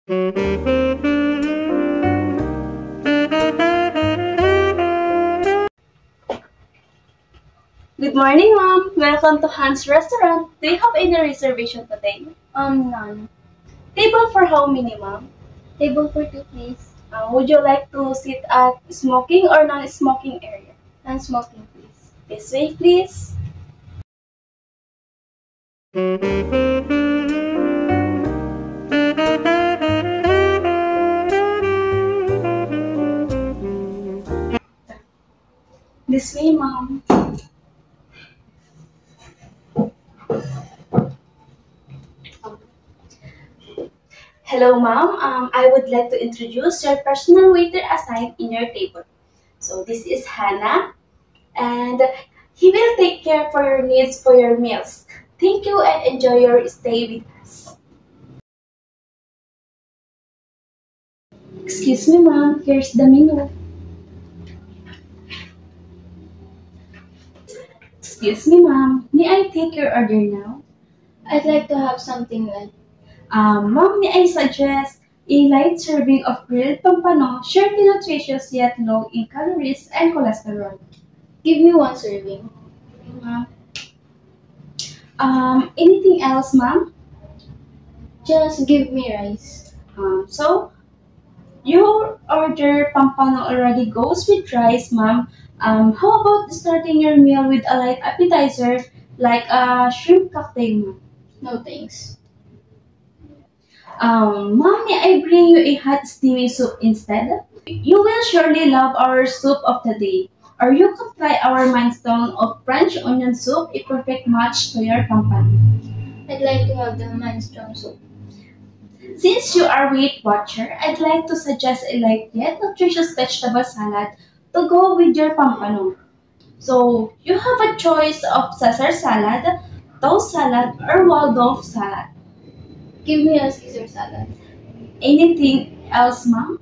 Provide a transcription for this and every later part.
Good morning, ma'am. Welcome to Hans Restaurant. Do you have any reservation today? None. Table for how many, ma'am? Table for two, please. Would you like to sit at smoking or non-smoking area? Non-smoking, please. This way, please. This way, ma'am. Hello, ma'am. I would like to introduce your personal waiter assigned in your table. So this is Hannah, and he will take care for your needs for your meals. Thank you and enjoy your stay with us. Excuse me, ma'am. Here's the menu. Excuse me, ma'am. May I take your order now? I'd like to have something light. Ma'am, may I suggest a light serving of grilled pampano, surely nutritious yet low in calories and cholesterol. Give me one serving. Ma'am. Anything else, ma'am? Just give me rice. So, your order pampano already goes with rice, ma'am. How about starting your meal with a light appetizer like a shrimp cocktail, ma'am? No thanks. Ma'am, may I bring you a hot steaming soup instead? You will surely love our soup of the day. Or you could try our Mindstone of French onion soup, a perfect match to your pampano. I'd like to have the Mindstone soup. Since you are Weight Watcher, I'd like to suggest a light yet nutritious vegetable salad to go with your pampano. So, you have a choice of Caesar salad, toast salad, or Waldorf salad. Give me a Caesar salad. Anything else, ma'am?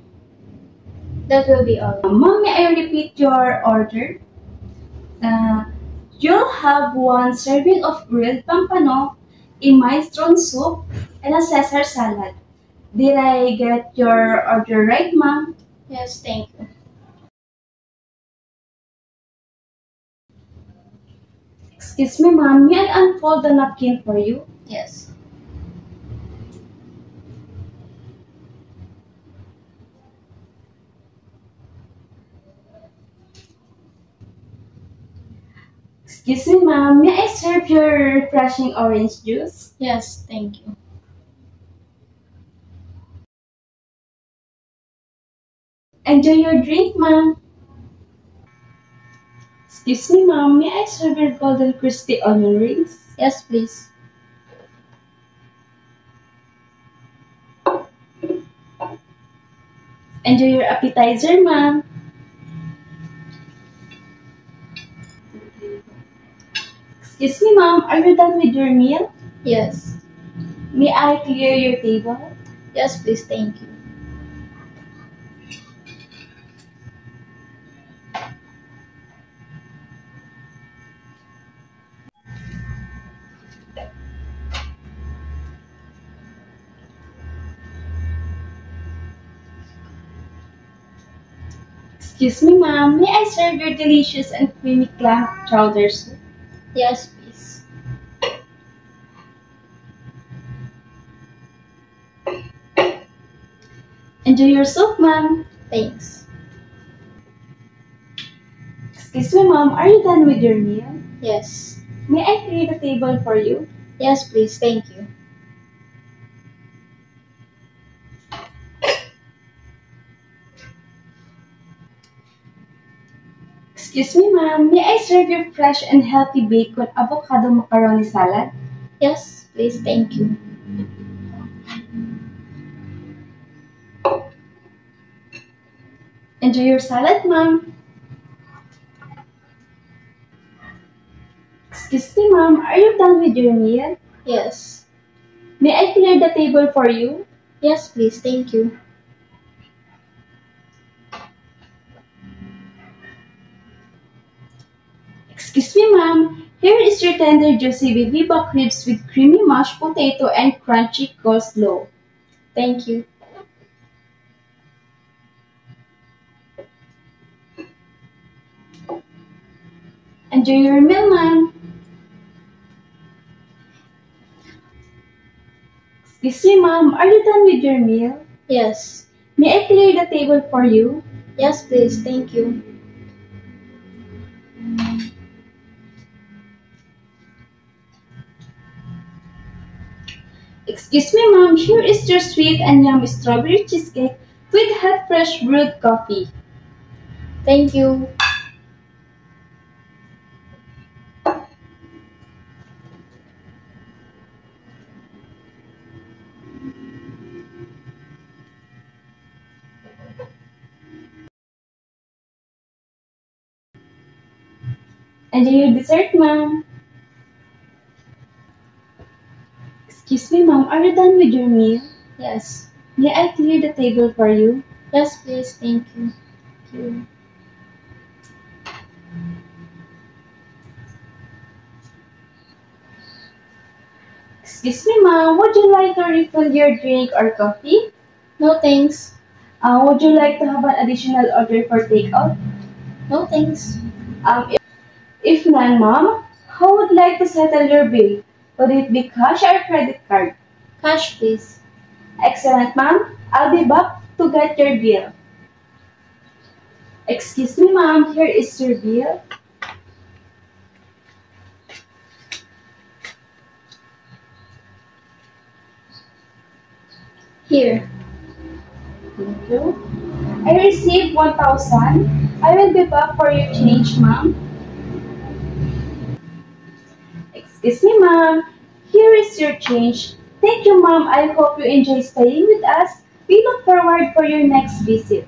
That will be all. Ma'am, may I repeat your order? You'll have one serving of grilled pampano, a minestrone soup, and a Caesar salad. Did I get your order right, ma'am? Yes, thank you. Excuse me, ma'am. May I unfold the napkin for you? Yes. Excuse me, ma'am. May I serve your refreshing orange juice? Yes, thank you. Enjoy your drink, ma'am. Excuse me, ma'am. May I serve your golden crispy onion rings? Yes, please. Enjoy your appetizer, ma'am. Excuse me, ma'am. Are you done with your meal? Yes. May I clear your table? Yes, please, thank you. Excuse me, ma'am. May I serve your delicious and creamy clam chowder soup? Yes, please. Enjoy your soup, ma'am. Thanks. Excuse me, ma'am. Are you done with your meal? Yes. May I clear the table for you? Yes, please, thank you. Excuse me, ma'am. May I serve your fresh and healthy bacon avocado macaroni salad? Yes, please, thank you. Enjoy your salad, ma'am. Excuse me, ma'am. Are you done with your meal? Yes. May I clear the table for you? Yes, please, thank you. Excuse me, ma'am. Here is your tender, juicy baby back ribs with creamy mashed potato and crunchy coleslaw. Thank you. Enjoy your meal, ma'am. Excuse me, ma'am. Are you done with your meal? Yes. May I clear the table for you? Yes, please. Thank you. Excuse me, ma'am. Here is your sweet and yummy strawberry cheesecake with hot fresh brewed coffee. Thank you. Enjoy your dessert, ma'am. Excuse me, ma'am. Are you done with your meal? Yes. May I clear the table for you? Yes, please. Thank you. Thank you. Excuse me, ma'am. Would you like to refill your drink or coffee? No thanks. Would you like to have an additional order for takeout? No thanks. If none, ma'am, how would like to settle your bill? Would it be cash or credit card? Cash, please. Excellent, ma'am. I'll be back to get your bill. Excuse me, ma'am. Here is your bill. Here. Thank you. I received 1,000. I will be back for your change, ma'am. Excuse me, ma'am. Here is your change. Thank you, ma'am. I hope you enjoy staying with us. We look forward for your next visit.